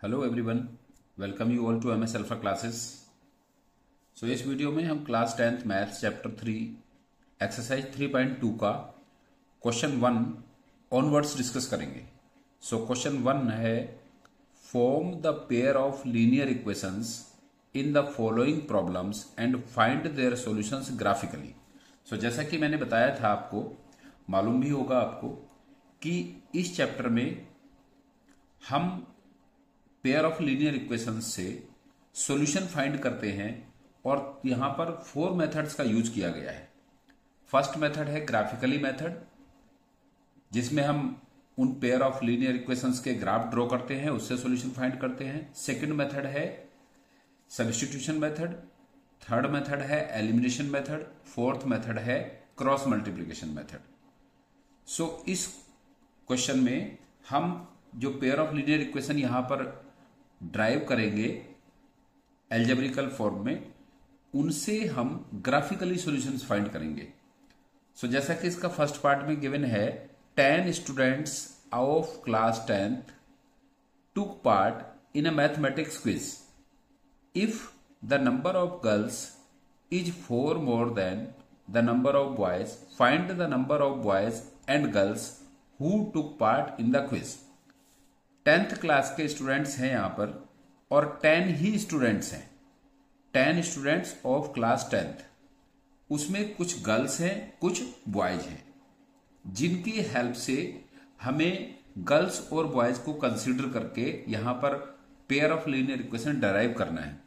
Hello everyone, welcome you all to MS alpha classes. So इस video में हम class 10th maths chapter 3 exercise 3.2 का question 1 onwards discuss करेंगे। सो question 1 है, form the pair of linear equations in the following problems and find their solutions graphically. So जैसा कि मैंने बताया था, आपको मालूम भी होगा आपको कि इस चैप्टर में हम पेयर ऑफ लीनियर इक्वेशंस से सॉल्यूशन फाइंड करते हैं और यहां पर 4 मेथड्स का यूज किया गया है। फर्स्ट मेथड है ग्राफिकली मेथड, जिसमें हम उन पेयर ऑफ लीनियर इक्वेशंस के ग्राफ ड्रॉ करते हैं, उससे सॉल्यूशन फाइंड करते हैं। सेकंड मेथड है सब्स्टिट्यूशन मेथड। थर्ड मेथड है एलिमिनेशन मेथड। फोर्थ मेथड है क्रॉस मल्टीप्लिकेशन मेथड। सो इस क्वेश्चन में हम जो पेयर ऑफ लीनियर इक्वेशन यहां पर ड्राइव करेंगे एल्जेब्रिकल फॉर्म में, उनसे हम ग्राफिकली सॉल्यूशंस फाइंड करेंगे। सो जैसा कि इसका फर्स्ट पार्ट में गिवन है, 10 students of class 10th took part in a mathematics quiz. If the number of girls is 4 more than the number of boys, find the number of boys and girls who took part in the quiz. 10th class के students हैं यहाँ पर और 10 ही students हैं, 10 students of class 10th। उसमें कुछ girls हैं, कुछ बॉयज हैं, जिनकी हेल्प से हमें गर्ल्स और बॉयज को कंसीडर करके यहां पर pair of linear equation derive करना है।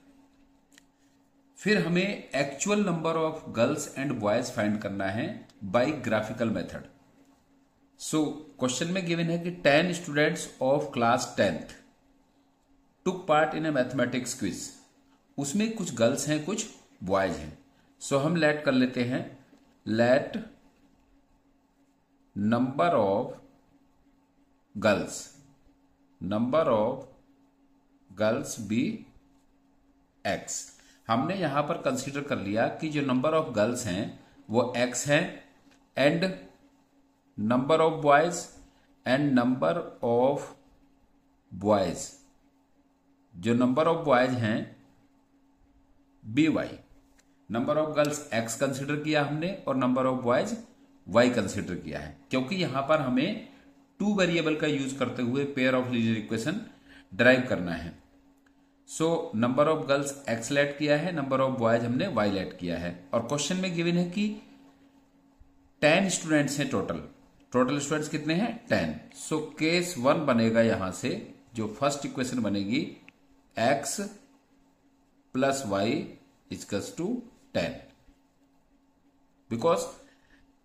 फिर हमें actual number of girls and boys find करना है by graphical method. So question में गिवन है कि 10 students of class 10th took part in a mathematics quiz. उसमें कुछ गर्ल्स हैं, कुछ बॉयज हैं। सो हम लेट कर लेते हैं, let number of girls be x। हमने यहां पर कंसीडर कर लिया कि जो नंबर ऑफ गर्ल्स हैं वो x है, and number of boys and number of boys, जो नंबर ऑफ बॉयज हैं by। Number of girls x consider किया हमने और number of boys y consider किया है, क्योंकि यहां पर हमें 2 वेरिएबल का यूज करते हुए pair of linear equation derive करना है। So number of girls x let किया है, नंबर ऑफ बॉयज हमने y लेट किया है। और क्वेश्चन में गिवन है कि 10 स्टूडेंट्स हैं टोटल स्टूडेंट्स कितने हैं? 10। सो केस 1 बनेगा, यहां से जो फर्स्ट इक्वेशन बनेगी x plus y equals to 10, because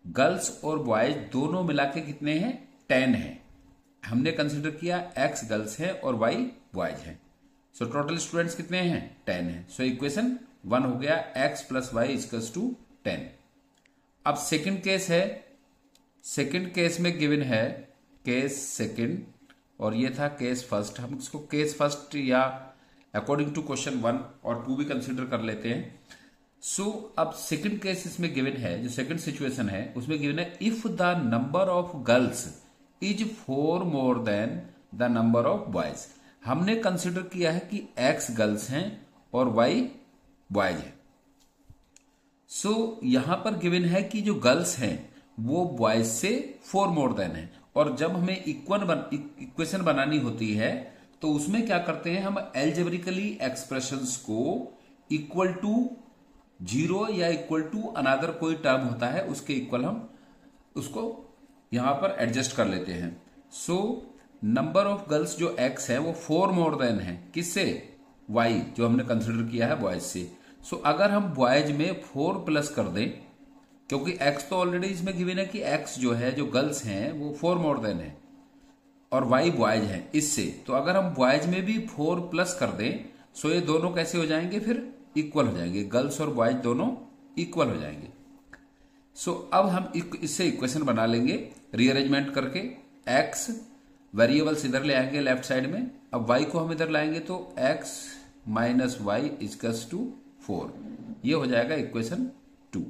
girls और बॉयज दोनों मिला के कितने हैं? 10 हैं। हमने कंसिडर किया x गर्ल्स है और y बॉयज है। सो टोटल स्टूडेंट्स कितने हैं? 10 हैं। सो इक्वेशन 1 हो गया, x plus y equals to 10। अब सेकंड केस है, सेकंड केस में गिवन है केस सेकंड और ये था केस फर्स्ट। हम इसको केस फर्स्ट या अकॉर्डिंग टू क्वेश्चन 1 और 2 भी कंसिडर कर लेते हैं। सो अब सेकंड केस इसमें गिवन है, जो सेकंड सिचुएशन है उसमें गिवन है, if the number of girls is 4 more than the number of boys. हमने कंसिडर किया है कि x गर्ल्स हैं और y बॉयज हैं। सो यहां पर गिवन है कि जो गर्ल्स हैं वो बॉयज से 4 मोर देन है, और जब हमें इक्वेशन बनानी होती है तो उसमें क्या करते हैं, हम एल्जेब्रिकली एक्सप्रेशंस को इक्वल टू 0 या इक्वल टू अनदर कोई टर्म होता है उसके इक्वल हम उसको यहां पर एडजस्ट कर लेते हैं। सो नंबर ऑफ गर्ल्स जो x है वो 4 मोर देन है, किससे? y, जो हमने कंसिडर किया है बॉयज से। सो अगर हम बॉयज में 4 प्लस कर दें, क्योंकि x तो ऑलरेडी इसमें गिवन है कि x जो है, जो गर्ल्स हैं वो 4 मोर देन है और y बॉयज है इससे, तो अगर हम बॉयज में भी 4 प्लस कर दें, सो ये दोनों कैसे हो जाएंगे? फिर इक्वल हो जाएंगे, गर्ल्स और बॉयज दोनों इक्वल हो जाएंगे। सो अब हम इससे इक्वेशन बना लेंगे रीअरेंजमेंट करके। x वेरिएबल्स इधर ले आएंगे लेफ्ट साइड में, अब y को हम इधर लाएंगे तो x minus y equals to 4, ये हो जाएगा इक्वेशन 2।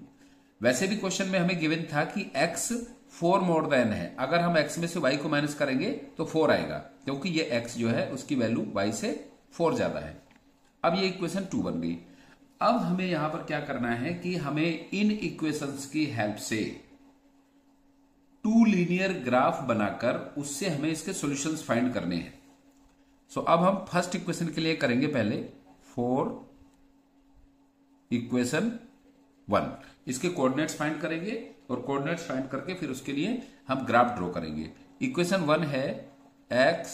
वैसे भी क्वेश्चन में हमें गिवन था कि x 4 मोर देन है। अगर हम x में से y को माइनस करेंगे तो 4 आएगा, क्योंकि ये x जो है उसकी वैल्यू y से 4 ज्यादा है। अब ये इक्वेशन 2 बन गई। अब हमें यहां पर क्या करना है कि हमें इन इक्वेशंस की हेल्प से 2 लीनियर ग्राफ बनाकर उससे हमें इसके सॉल्यूशंस फाइंड करने हैं। सो अब हम फर्स्ट इक्वेशन के लिए करेंगे पहले फॉर इक्वेशन 1 इसके कोऑर्डिनेट्स फाइंड करेंगे और कोऑर्डिनेट्स फाइंड करके फिर उसके लिए हम ग्राफ ड्रॉ करेंगे। इक्वेशन 1 है x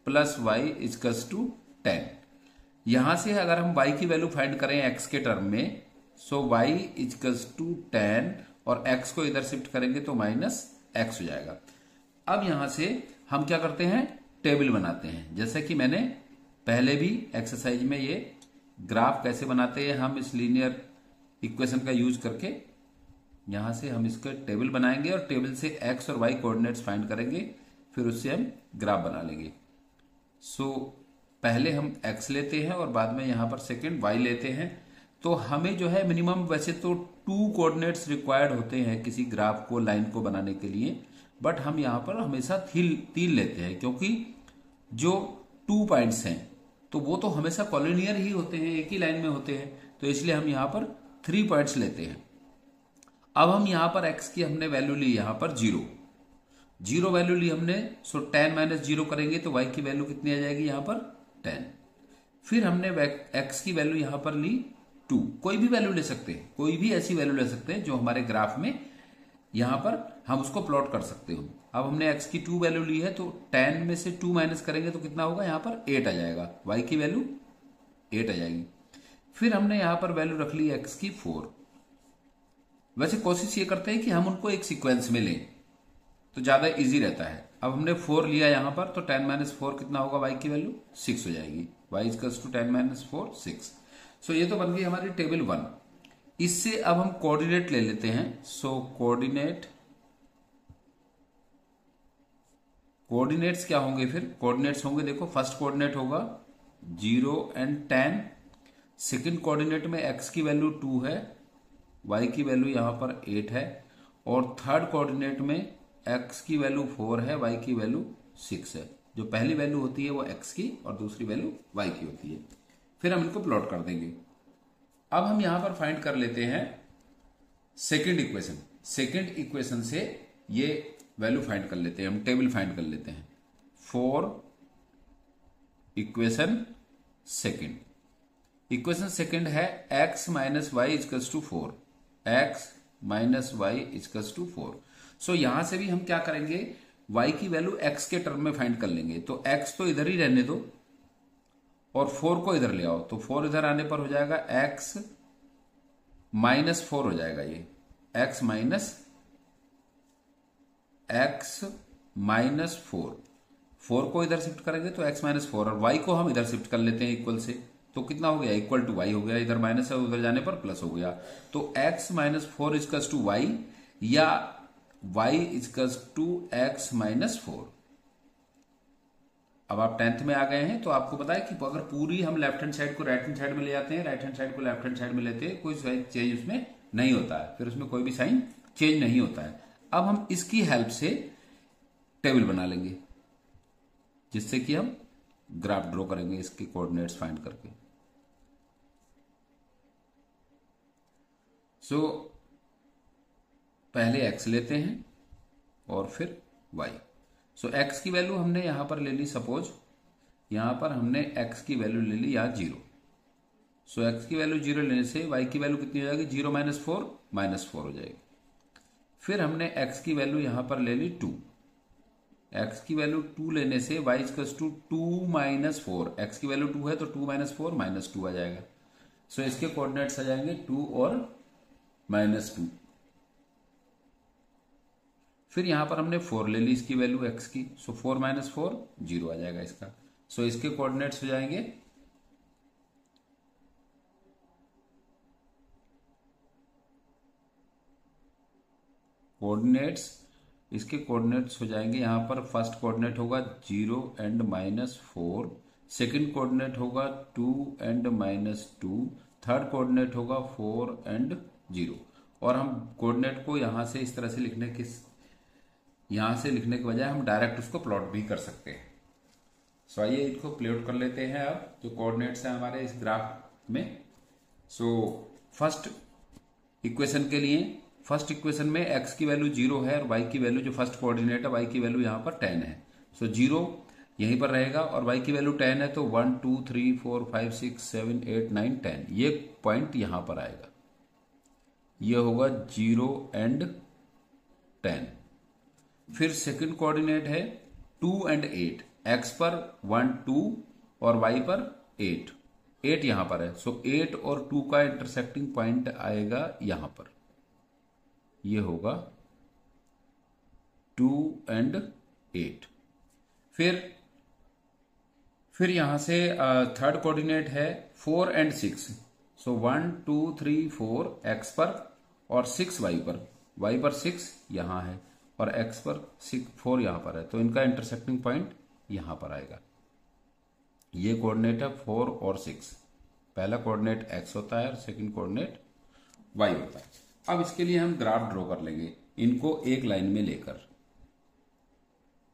plus y equals to 10। यहां से अगर हम y की वैल्यू फाइंड करें x के टर्म में, सो y इजकल्स टू 10 और x को इधर शिफ्ट करेंगे तो माइनस x हो जाएगा। अब यहां से हम क्या करते हैं, टेबल बनाते हैं। जैसे कि मैंने पहले भी एक्सरसाइज में ये ग्राफ कैसे बनाते हैं हम इस लीनियर इक्वेशन का यूज करके, यहां से हम इसका टेबल बनाएंगे और टेबल से x और y कोऑर्डिनेट्स फाइंड करेंगे, फिर उससे हम ग्राफ बना लेंगे। सो पहले हम x लेते हैं और बाद में यहां पर सेकंड y लेते हैं। तो हमें जो है मिनिमम वैसे तो 2 कोऑर्डिनेट्स रिक्वायर्ड होते हैं किसी ग्राफ को, लाइन को बनाने के लिए, बट हम यहां पर हमेशा 3 लेते हैं, क्योंकि जो 2 पॉइंट्स हैं तो वो तो हमेशा कॉलिनियर ही होते हैं, एक ही लाइन में होते हैं, तो इसलिए हम यहां पर 3 पॉइंट्स लेते हैं। अब हम यहां पर x की हमने वैल्यू ली यहां पर 0 वैल्यू ली हमने, सो 10 माइनस 0 करेंगे तो y की वैल्यू कितनी आ जाएगी यहां पर 10। फिर हमने x की वैल्यू यहां पर ली 2, कोई भी वैल्यू ले सकते हैं, कोई भी ऐसी वैल्यू ले सकते हैं जो हमारे ग्राफ में यहां पर हम उसको प्लॉट कर सकते हो। अब हमने x की 2 वैल्यू ली है, तो 10 में से 2 माइनस करेंगे तो कितना होगा, यहां पर 8 आ जाएगा, y की वैल्यू 8 आ जाएगी। फिर हमने यहां पर वैल्यू रख ली x की 4। वैसे कोशिश ये करते हैं कि हम उनको एक सीक्वेंस में लें तो ज्यादा इजी रहता है। अब हमने 4 लिया यहां पर, तो 10 माइनस 4 कितना होगा, y की वैल्यू 6 हो जाएगी, y इक्वल्स टू 10 माइनस 4 6। सो ये तो बन गई हमारी टेबल 1। इससे अब हम कोऑर्डिनेट ले लेते हैं। सो कोऑर्डिनेट्स क्या होंगे, फिर कोऑर्डिनेट्स होंगे, देखो फर्स्ट कोऑर्डिनेट होगा 0 एंड 10, सेकंड कोऑर्डिनेट में x की वैल्यू 2 है, y की वैल्यू यहां पर 8 है, और थर्ड कोऑर्डिनेट में x की वैल्यू 4 है, y की वैल्यू 6 है। जो पहली वैल्यू होती है वो x की और दूसरी वैल्यू y की होती है। फिर हम इनको प्लॉट कर देंगे। अब हम यहां पर फाइंड कर लेते हैं सेकंड इक्वेशन। सेकंड इक्वेशन से ये वैल्यू फाइंड कर लेते हैं, हम टेबल फाइंड कर लेते हैं for equation second. Equation second है x minus y equals to 4, x minus y equals to 4। So यहां से भी हम क्या करेंगे, y की वैल्यू x के टर्म में फाइंड कर लेंगे। तो x तो इधर ही रहने दो और 4 को इधर ले आओ, तो 4 इधर आने पर हो जाएगा x माइनस 4 हो जाएगा, ये x माइनस 4 को इधर शिफ्ट करेंगे तो x माइनस 4, और y को हम इधर शिफ्ट कर लेते हैं इक्वल से, तो कितना हो गया, इक्वल टू y हो गया, इधर माइनस है उधर जाने पर प्लस हो गया। तो x minus 4 equals to y या y equals to x minus 4। अब आप 10th में आ गए हैं, तो आपको पता है कि अगर पूरी हम लेफ्ट हैंड साइड को राइट हैंड साइड में ले जाते हैं, राइट हैंड साइड को लेफ्ट हैंड साइड में लेते हैं, कोई चेंज उसमें नहीं होता है, फिर उसमें कोई भी साइन चेंज नहीं होता है। अब हम इसकी हेल्प से टेबल बना लेंगे, जिससे कि हम ग्राफ ड्रॉ करेंगे इसके कोऑर्डिनेट्स फाइंड करके। सो पहले x लेते हैं और फिर y। सो x की वैल्यू हमने यहां पर ले ली, सपोज यहां पर हमने x की वैल्यू ले ली यहां 0। सो x की वैल्यू 0 लेने से y की वैल्यू कितनी हो जाएगी, 0 माइनस 4 माइनस 4 हो जाएगी। फिर हमने x की वैल्यू यहां पर ले ली 2, x की वैल्यू 2 लेने से y equals to 2 minus 4, x की वैल्यू 2 है तो 2 माइनस 4 माइनस 2 आ जाएगा। सो इसके कोऑर्डिनेट्स आ जाएंगे 2 और माइनस 2। फिर यहां पर हमने 4 ले ली इसकी वैल्यू x की, सो 4 माइनस 4 0 आ जाएगा इसका। सो इसके कोऑर्डिनेट्स हो जाएंगे इसके कोऑर्डिनेट्स हो जाएंगे, यहां पर फर्स्ट कोऑर्डिनेट होगा 0 एंड माइनस 4, सेकंड कोऑर्डिनेट होगा 2 एंड माइनस 2, थर्ड कोऑर्डिनेट होगा 4 एंड 0। और हम कोऑर्डिनेट को यहां से इस तरह से लिखने की यहां से लिखने के बजाय हम डायरेक्ट उसको प्लॉट भी कर सकते हैं। सो आइए इसको प्लॉट कर लेते हैं। अब जो कोऑर्डिनेट्स हैं हमारे इस ग्राफ में, सो फर्स्ट इक्वेशन के लिए, फर्स्ट इक्वेशन में x की वैल्यू 0 है और y की वैल्यू, जो फर्स्ट कोऑर्डिनेट है, y की वैल्यू यहां पर 10 है। सो 0 यहीं पर रहेगा और y की वैल्यू 10 है, तो 1 2 3 4 5 6 7 8 9 10 ये पॉइंट यहां पर आएगा। ये होगा 0 एंड 10। फिर सेकंड कोऑर्डिनेट है 2 एंड 8, x पर 1 2 और y पर 8 यहां पर है। सो 8 और 2 का इंटरसेक्टिंग पॉइंट आएगा यहां पर, ये होगा 2 एंड 8। फिर यहां से थर्ड कोऑर्डिनेट है 4 एंड 6। सो 1 2 3 4 x पर और 6 y पर 6 यहां है और x पर 4 यहां पर है, तो इनका इंटरसेक्टिंग पॉइंट यहां पर आएगा। ये कोऑर्डिनेट है 4 और 6। पहला कोऑर्डिनेट x होता है और सेकंड कोऑर्डिनेट y होता है। अब इसके लिए हम ग्राफ ड्रॉ कर लेंगे, इनको एक लाइन में लेकर।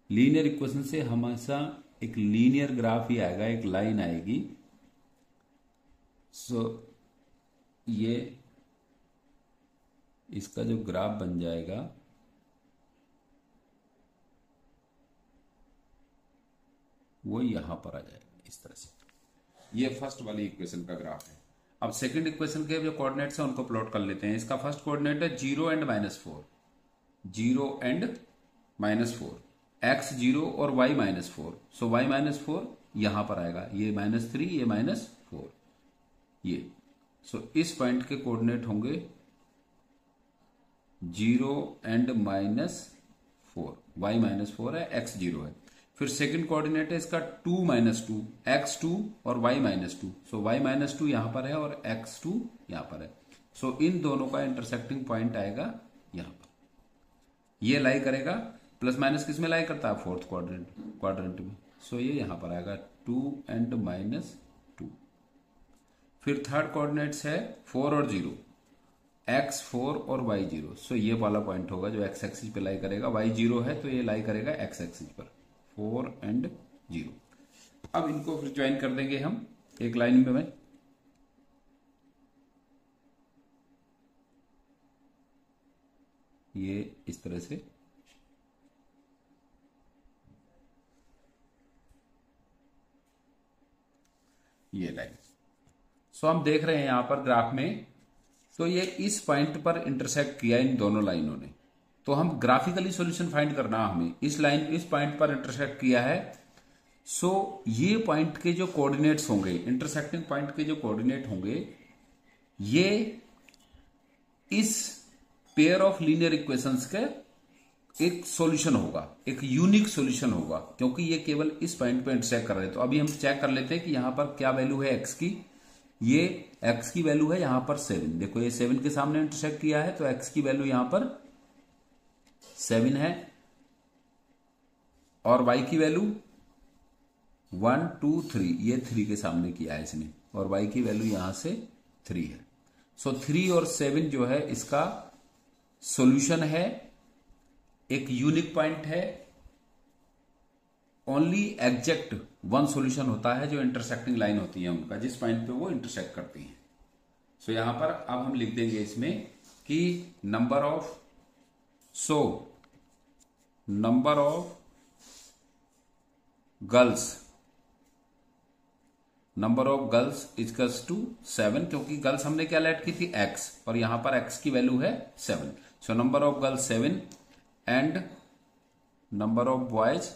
लीनियर इक्वेशन से हमेशा एक लीनियर ग्राफ ही आएगा, एक लाइन आएगी। सो ये इसका जो ग्राफ बन जाएगा वो यहां पर आ जाएगा इस तरह से। ये फर्स्ट वाली इक्वेशन का ग्राफ है। अब सेकंड इक्वेशन के जो कोऑर्डिनेट्स हैं उनको प्लॉट कर लेते हैं। इसका फर्स्ट कोऑर्डिनेट है 0 एंड -4, 0 एंड -4, x 0 और y -4। सो y -4 यहां पर आएगा, ये -3 ये -4 ये। सो इस पॉइंट के कोऑर्डिनेट होंगे 0 एंड -4, y -4 है, x 0 है। फिर सेकंड कोऑर्डिनेट है इसका 2 -2, x 2 और y -2। सो y -2 यहां पर है और x 2 यहां पर है। सो इन दोनों का इंटरसेक्टिंग पॉइंट आएगा यहां पर, ये लाई करेगा। प्लस माइनस किस में लाई करता है? फोर्थ क्वाड्रेंट में। सो ये यहां पर आएगा 2 एंड -2। फिर थर्ड कोऑर्डिनेट्स है 4 और 0, x 4 और y 0। सो ये वाला पॉइंट होगा जो x एक्सिस पे लाई करेगा। y 0 है तो ये लाई करेगा x एक्सिस पर, 4 एंड 0। अब इनको फिर ज्वाइन कर देंगे हम एक लाइन में। ये इस तरह से ये लाइन। सो हम देख रहे हैं यहां पर ग्राफ में, तो ये इस पॉइंट पर इंटरसेक्ट किया इन दोनों लाइनों ने। तो हम ग्राफिकली सॉल्यूशन फाइंड करना, हमें इस पॉइंट पर इंटरसेक्ट किया है। सो ये पॉइंट के जो कोऑर्डिनेट्स होंगे, इंटरसेक्टिंग पॉइंट के जो कोऑर्डिनेट होंगे, ये इस पेयर ऑफ लीनियर इक्वेशंस का एक सॉल्यूशन होगा, एक यूनिक सॉल्यूशन होगा, क्योंकि ये केवल इस पॉइंट पे इंटरसेक्ट कर रहे हैं। तो अभी हम चेक कर लेते हैं कि यहां पर क्या वैल्यू है x की। ये x की वैल्यू है यहां पर 7। देखो ये 7 के सामने इंटरसेक्ट किया है, तो x की वैल्यू यहां पर 7 है और y की वैल्यू 1 2 3, ये 3 के सामने किया है इसने, और y की वैल्यू यहां से 3 है। सो 3 और 7 जो है इसका सॉल्यूशन है, एक यूनिक पॉइंट है। ओनली एग्जैक्ट वन सॉल्यूशन होता है जो इंटरसेक्टिंग लाइन होती है उनका, जिस पॉइंट पे वो इंटरसेक्ट करती हैं। सो यहां पर अब हम लिख देंगे इसमें कि number of girls equals to 7, क्योंकि गर्ल्स हमने क्या लेट की थी? x, और यहां पर x की वैल्यू है 7। So number of girls 7 and number of boys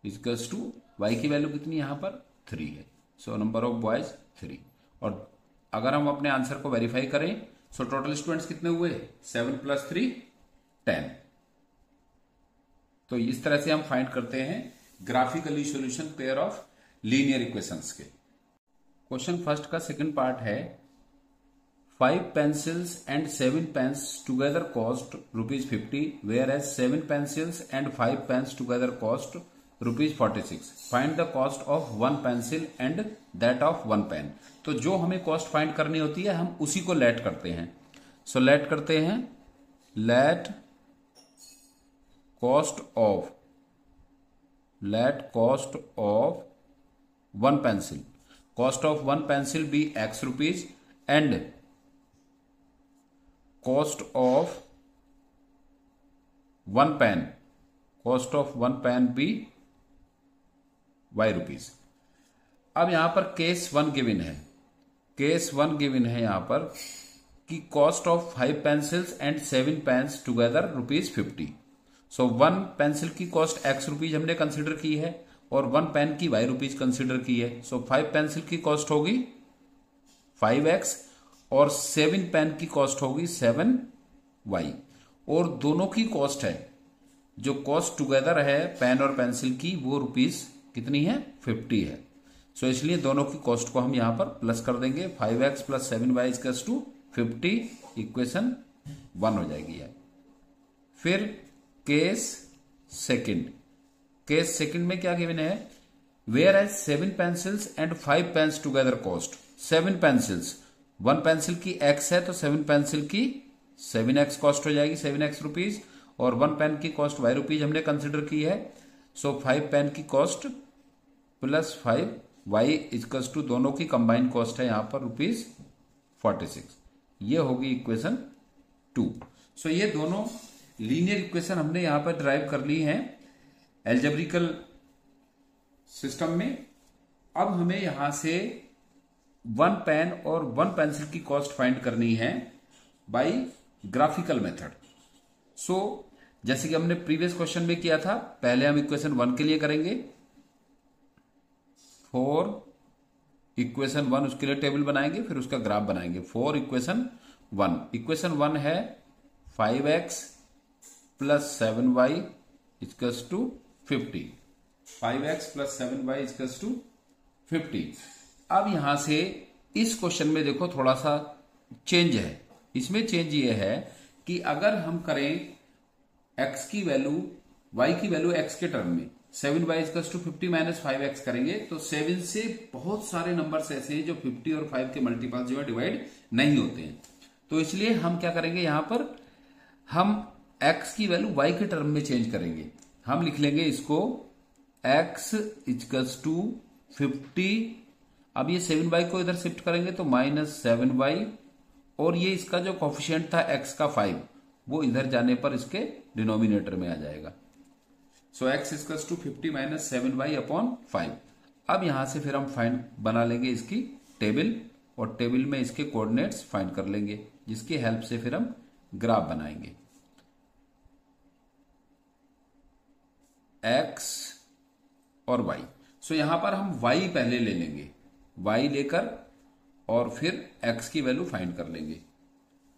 equals to y की वैल्यू कितनी यहां पर 3 है। So number of boys 3। और अगर हम अपने आंसर को वेरीफाई करें, सो टोटल स्टूडेंट्स कितने हुए? 7 + 3 10। तो इस तरह से हम फाइंड करते हैं graphically solution pair of linear equations के। क्वेश्चन फर्स्ट का सेकंड पार्ट है 5 pencils and 7 pens together cost ₹50, whereas 7 pencils and 5 pens together cost ₹46. Find the cost of 1 pencil and that of 1 pen. तो जो हमें cost find करनी होती है हम उसी को लेट करते हैं। सो लेट करते हैं let cost of one pencil, cost of one pencil be x rupees and cost of one pen be y rupees. अब यहां पर केस वन गिवन है, यहां पर कि cost of 5 pencils and 7 pens together ₹50। So one pencil की cost x rupees हमने consider की है और वन पेन की वाई रुपीज कंसिडर की है। सो 5 पेंसिल की कॉस्ट होगी 5x और 7 पेन की कॉस्ट होगी 7y, और दोनों की कॉस्ट है, जो कॉस्ट टुगेदर है पेन और पेंसिल की, वो रुपीज कितनी है 50 है। सो इसलिए दोनों की कॉस्ट को हम यहां पर प्लस कर देंगे, 5x plus 7y equals to 50, equation 1 हो जाएगी है। फिर केस सेकंड में क्या गिवन है, whereas 7 pencils and 5 pens together cost, 7 pencils, one pencil की x है तो 7 पेंसिल की 7x कॉस्ट हो जाएगी, 7x रुपीज, और वन पेन की कॉस्ट y रुपीज हमने कंसिडर की है। सो 5 पेन की cost plus 5y equals to दोनों की कंबाइन कॉस्ट है यहां पर ₹46। ये होगी इक्वेशन 2। सो ये दोनों लीनियर इक्वेशन हमने यहां पर ड्राइव कर ली हैं एल्जेब्रिकल सिस्टम में। अब हमें यहां से वन पेन और वन पेंसिल की कॉस्ट फाइंड करनी है बाय ग्राफिकल मेथड। सो जैसे कि हमने प्रीवियस क्वेश्चन में किया था, पहले हम इक्वेशन 1 के लिए करेंगे, फॉर इक्वेशन 1 उसके लिए टेबल बनाएंगे, फिर उसका ग्राफ बनाएंगे। फॉर इक्वेशन 1 है 5x plus 7y equals to 50, 5x plus 7y equals to 50। अब यहां से इस क्वेश्चन में देखो थोड़ा सा चेंज है, इसमें चेंज ये है कि अगर हम करें x की वैल्यू y की वैल्यू x के टर्म में, 7y equals to 50 minus 5x करेंगे तो 7 से बहुत सारे नंबर्स ऐसे हैं जो 50 और 5 के मल्टीपल जो है डिवाइड नहीं होते हैं। तो इसलिए हम क्या करेंगे, यहां पर हम x की वैल्यू y के टर्म में चेंज करेंगे। हम लिख लेंगे इसको x इक्वल्स टू 50, अब ये 7y को इधर शिफ्ट करेंगे तो माइनस 7y, और ये इसका जो कोफिशिएंट था x का 5 वो इधर जाने पर इसके डिनोमिनेटर में आ जाएगा। So x equals to 50 minus 7y upon 5। अब यहां से फिर हम फाइंड बना लेंगे इसकी टेबल, और टेबल में इसके कोऑर्डिनेट्स फाइंड कर लेंगे, जिसकी हेल्प से फिर हम ग्राफ बनाएंगे। x और y, सो यहां पर हम y पहले ले लेंगे, y लेकर और फिर x की वैल्यू फाइंड कर लेंगे।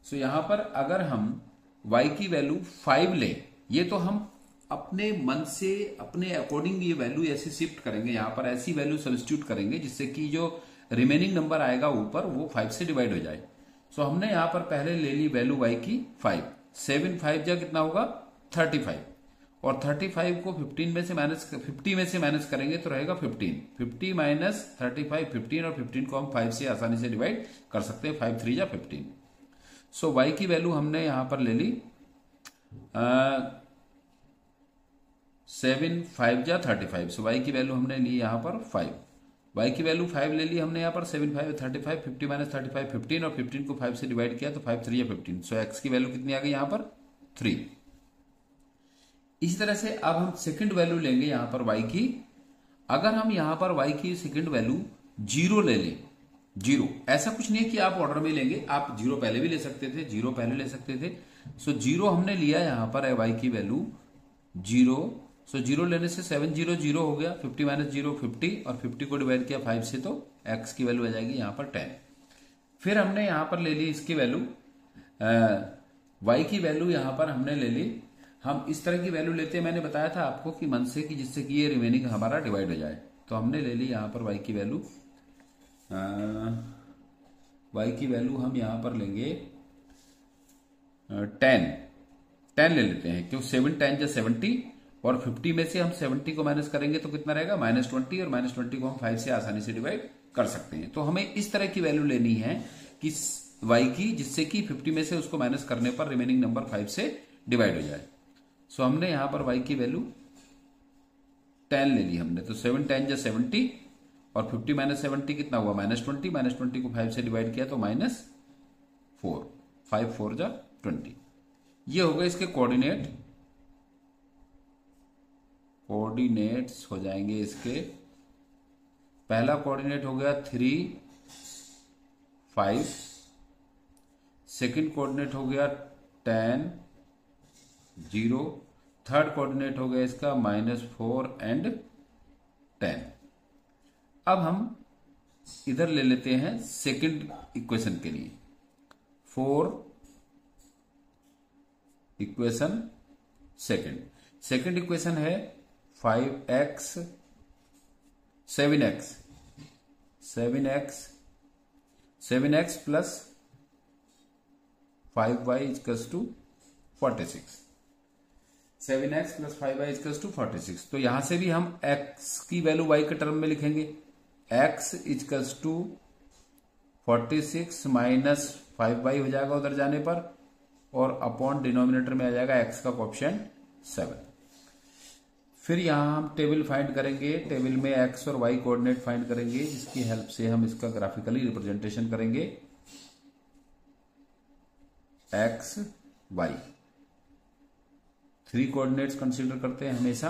सो यहां पर अगर हम y की वैल्यू 5 लें, ये तो हम अपने मन से अपने अकॉर्डिंग ये वैल्यू ऐसे शिफ्ट करेंगे, यहां पर ऐसी वैल्यू सब्स्टिट्यूट करेंगे जिससे कि जो रिमेनिंग नंबर आएगा ऊपर वो 5 से डिवाइड हो जाए। सो हमने यहां पर पहले ले ली वैल्यू y की 5, 7 5 जा कितना होगा 35, और 35 को 50 में से माइनस करेंगे तो रहेगा 50 माइनस 35 15, और 15 को हम 5 से आसानी से डिवाइड कर सकते हैं, 5 3 जा 15। सो y की वैल्यू हमने यहां पर ले ली 7 5 जा 35। सो y की वैल्यू हमने ली यहां पर 5, y की वैल्यू 5 ले ली हमने यहां पर, 7 5 35, 50 माइनस 35 15, और 15 को 5 से डिवाइड किया तो 5 3 या 15। सो x की वैल्यू कितनी आ गई यहां पर 3। इसी तरह से अब हम सेकंड वैल्यू लेंगे यहां पर y की। अगर हम यहां पर y की सेकंड वैल्यू 0 ले लें, 0, ऐसा कुछ नहीं है कि आप ऑर्डर में लेंगे, आप 0 पहले भी ले सकते थे, 0 पहले ले सकते थे। सो 0 हमने लिया यहां पर है y की वैल्यू 0। सो 0 लेने से 7 0 0 हो गया, 50 माइनस 0 50, और 50 को डिवाइड किया 5 से तो x की वैल्यू आ जाएगी यहां पर 10। फिर हमने यहां पर ले ली इसकी वैल्यू y की वैल्यू यहां पर हमने ले ली, हम इस तरह की वैल्यू लेते हैं, मैंने बताया था आपको कि मन से कि जिससे कि ये रिमेनिंग हमारा डिवाइड हो जाए। तो हमने ले ली यहां पर y की वैल्यू हम यहां पर लेंगे 10 ले लेते हैं, क्यों 7 10 जा 70, और 50 में से हम 70 को माइनस करेंगे तो कितना रहेगा -20, और -20 को हम 5 से आसानी से डिवाइड कर सकते हैं। तो हमें इस तरह की वैल्यू लेनी है कि वाई की, जिससे कि 50 में से उसको माइनस करने पर रिमेनिंग नंबर 5 से डिवाइड हो जाए। सो हमने यहां पर वाई की वैल्यू 10 ले ली हमने, तो 7 10 जा 70 और 50 माइनस 70 कितना हुआ -20, -20 को 5 से डिवाइड किया तो -4, 5 4 जा 20। ये हो गए इसके कोऑर्डिनेट्स हो जाएंगे इसके। पहला कोऑर्डिनेट हो गया 3 5, सेकंड कोऑर्डिनेट हो गया 10 0, थर्ड कोऑर्डिनेट हो गया इसका -4 एंड 10। अब हम इधर ले लेते हैं सेकंड इक्वेशन के लिए, 4 इक्वेशन सेकंड इक्वेशन है 5x 7x plus 5y equals to 46, 7x plus 5y equals to 46। तो यहां से भी हम x की वैल्यू y के टर्म में लिखेंगे, x equals to 46 minus 5y हो जाएगा उधर जाने पर, और अपॉन डिनोमिनेटर में आ जाएगा x का कोएफिशिएंट 7। फिर यहां हम टेबल फाइंड करेंगे, टेबल में x और y कोऑर्डिनेट फाइंड करेंगे, जिसकी हेल्प से हम इसका ग्राफिकली रिप्रेजेंटेशन करेंगे x y। 3 कोऑर्डिनेट्स कंसीडर करते हैं हमेशा।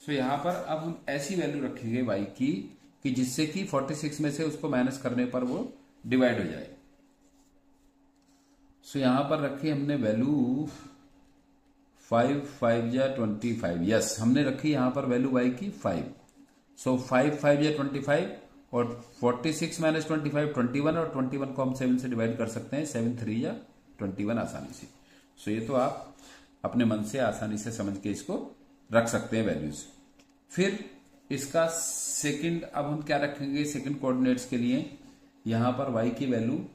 सो यहां पर अब हम ऐसी वैल्यू रखेंगे y की कि जिससे कि 46 में से उसको माइनस करने पर वो डिवाइड हो जाए। सो यहां पर रखी हमने वैल्यू 5 5 जा 25, यस हमने रखी यहां पर वैल्यू y की 5। सो 5 5 जा 25 और 46 माइनस 25 21, और 21 को हम 7 से डिवाइड कर सकते हैं, 7 3 जा 21 आसानी से। सो ये तो आप अपने मन से आसानी से समझ के इसको रख सकते हैं वैल्यूज। फिर इसका सेकंड, अब हम क्या रखेंगे सेकंड कोऑर्डिनेट्स के लिए, यहां पर y की वैल्यू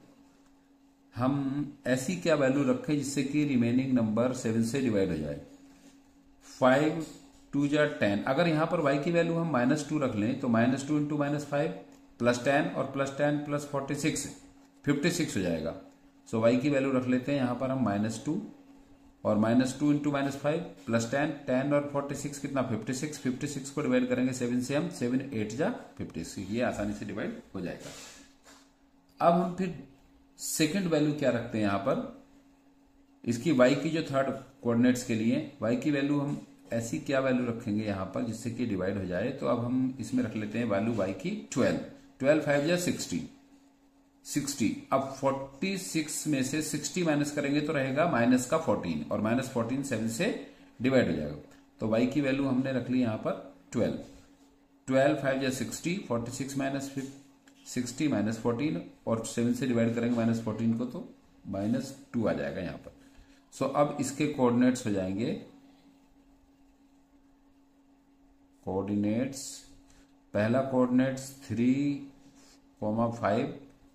हम ऐसी क्या वैल्यू रखें जिससे कि रिमेनिंग नंबर 7 से डिवाइड हो जाए। 5 2 जा 10, अगर यहां पर y की वैल्यू हम -2 रख लें तो -2 इंटू -5 प्लस 10 और प्लस 10 प्लस 46 56 हो जाएगा। सो y की वैल्यू रख लेते हैं यहां पर हम -2, और -2 इंटू -5 प्लस 10 10 और 46 कितना 56, 56 को डिवाइड करेंगे 7 से हम, 7 8 जा 56, ये आसानी से डिवाइड हो जाएगा। अब हम फिर सेकंड वैल्यू क्या रखते हैं यहां पर, इसकी y की जो थर्ड कोऑर्डिनेट्स के लिए y की वैल्यू हम ऐसी क्या वैल्यू रखेंगे यहां पर जिससे कि डिवाइड हो जाए। तो अब हम इसमें रख लेते हैं वैल्यू y की 12 5 जा 60। अब 46 में से 60 माइनस करेंगे तो रहेगा माइनस का 14, और -14 7 से डिवाइड हो जाएगा। तो y की वैल्यू हमने रख ली यहां पर 12 5 जा 60, 46 माइनस 60 माइनस 14, और 7 से डिवाइड करेंगे -14 को तो -2 आ जाएगा यहां पर। सो अब इसके कोऑर्डिनेट्स हो जाएंगे, कोऑर्डिनेट्स पहला coordinates 3 5,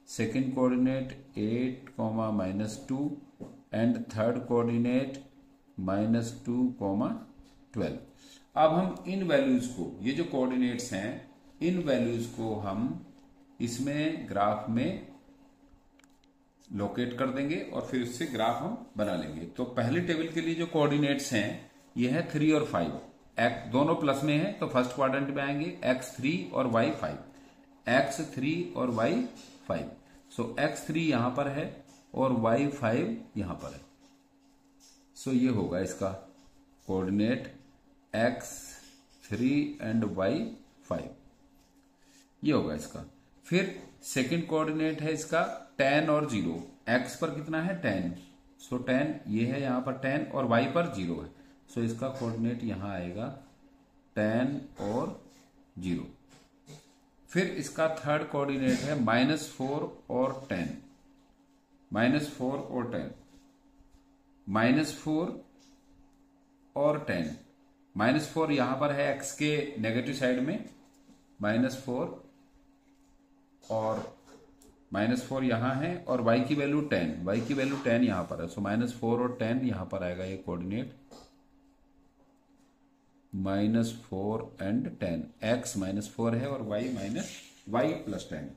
second coordinate 8 -2 and third coordinate -2 12। अब हम इन वैल्यूज को, ये जो कोऑर्डिनेट्स हैं इन वैल्यूज को हम इसमें ग्राफ में लोकेट कर देंगे और फिर उससे ग्राफ हम बना लेंगे। तो पहले टेबल के लिए जो कोऑर्डिनेट्स हैं ये है 3 और 5, x दोनों प्लस में है तो फर्स्ट क्वाड्रेंट में आएंगे, x3 और y5, x3 और y5। सो x3 यहां पर है और y5 यहां पर है। सो ये होगा इसका कोऑर्डिनेट x3 एंड y5, ये होगा इसका। फिर सेकंड कोऑर्डिनेट है इसका 10 और 0, x पर कितना है 10, सो 10 ये है यहां पर 10 और y पर 0 है। सो इसका कोऑर्डिनेट यहां आएगा 10 और 0। फिर इसका थर्ड कोऑर्डिनेट है -4 और 10, -4 और 10, -4 और 10, -4 यहां पर है x के नेगेटिव साइड में, -4 और -4 यहां है, और y की वैल्यू 10, y की वैल्यू 10 यहां पर है। सो -4 और 10 यहां पर आएगा ये कोऑर्डिनेट, -4 एंड 10, x -4 है और y +10।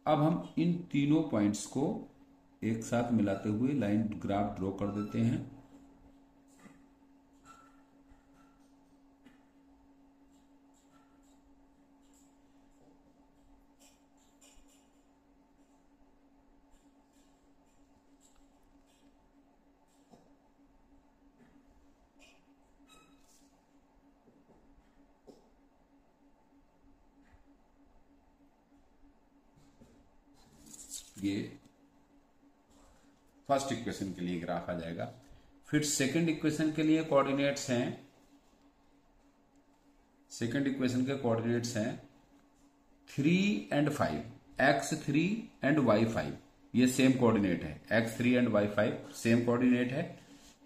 अब हम इन तीनों पॉइंट्स को एक साथ मिलाते हुए लाइन ग्राफ ड्रॉ कर देते हैं। ये फर्स्ट इक्वेशन के लिए ग्राफ आ जाएगा। फिर सेकंड इक्वेशन के लिए कोऑर्डिनेट्स हैं। सेकंड इक्वेशन के कोऑर्डिनेट्स हैं 3 and 5, x3 and y5। ये सेम कोऑर्डिनेट है, x3 and y5 same coordinate है।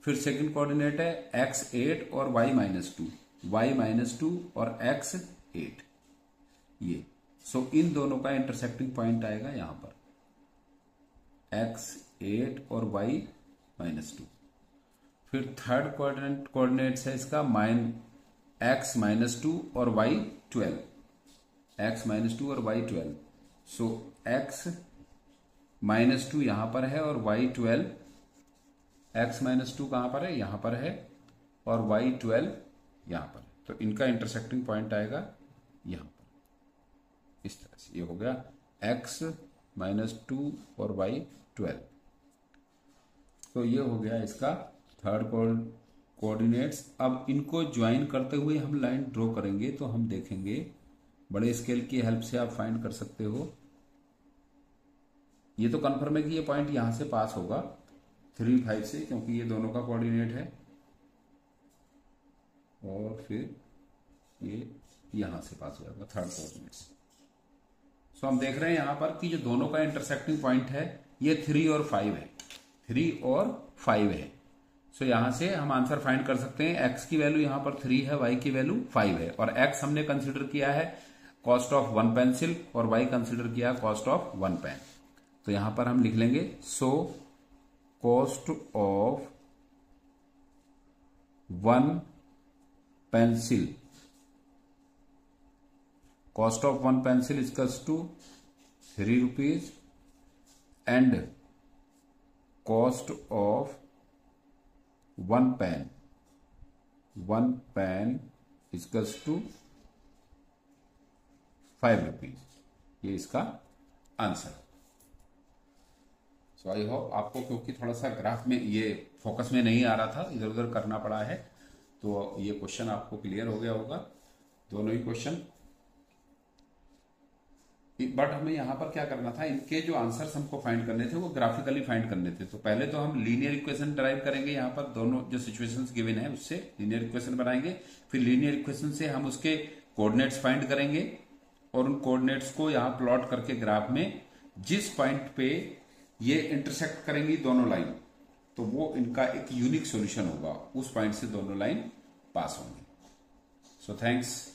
फिर सेकंड कोऑर्डिनेट है x8 और y-2, y-2 और x8। ये सो इन दोनों का इंटरसेक्टिंग पॉइंट आएगा यहां पर x8 और y-2। फिर थर्ड कोऑर्डिनेट्स है इसका x-2 और y12, x-2 और y12। सो x-2 यहां पर है और y12, x-2 कहां पर है, यहां पर है, और y12 यहां पर। तो इनका इंटरसेक्टिंग पॉइंट आएगा यहां पर, इस तरह से। ये हो गया x-2 और y12। तो ये हो गया इसका थर्ड कोऑर्डिनेट्स। अब इनको ज्वाइन करते हुए हम लाइन ड्रॉ करेंगे तो हम देखेंगे, बड़े स्केल की हेल्प से आप फाइंड कर सकते हो। ये तो कंफर्म है कि ये पॉइंट यहां से पास होगा 3, 5 से, क्योंकि ये दोनों का कोऑर्डिनेट है। और फिर ये यहां से पास हो जाएगा थर्ड कोऑर्डिनेट से। सो हम देख रहे हैं यहां पर कि जो दोनों का इंटरसेक्टिंग पॉइंट है ये 3 और 5 है, 3 और 5 है। सो यहां से हम आंसर फाइंड कर सकते हैं। x की वैल्यू यहां पर 3 है, y की वैल्यू 5 है, और x हमने कंसिडर किया है कॉस्ट ऑफ 1 पेंसिल और y कंसिडर किया कॉस्ट ऑफ 1 पेन। तो यहां पर हम लिख लेंगे so cost of 1 pencil, cost of 1 pencil equals to 3 rupees, and cost of 1 pen equals to 5 rupees. ये इसका आंसर। सो आई होप आपको, क्योंकि थोड़ा सा ग्राफ में ये फोकस में नहीं आ रहा था, इधर उधर करना पड़ा है, तो ये क्वेश्चन आपको क्लियर हो गया होगा, दोनों ही क्वेश्चन। बट हमें यहां पर क्या करना था, इनके जो आंसर्स हमको फाइंड करने थे वो ग्राफिकली फाइंड करने थे। तो पहले तो हम लीनियर इक्वेशन ड्राइव करेंगे, यहां पर दोनों जो सिचुएशंस गिवन है उससे लीनियर इक्वेशन बनाएंगे। फिर लीनियर इक्वेशन से हम उसके कोऑर्डिनेट्स फाइंड करेंगे, और उन कोऑर्डिनेट्स को यहां प्लॉट करके ग्राफ में जिस पॉइंट पे ये इंटरसेक्ट करेंगी दोनों लाइन, तो वो इनका एक यूनिक सॉल्यूशन होगा, उस पॉइंट से दोनों लाइन पास होंगी। So thanks.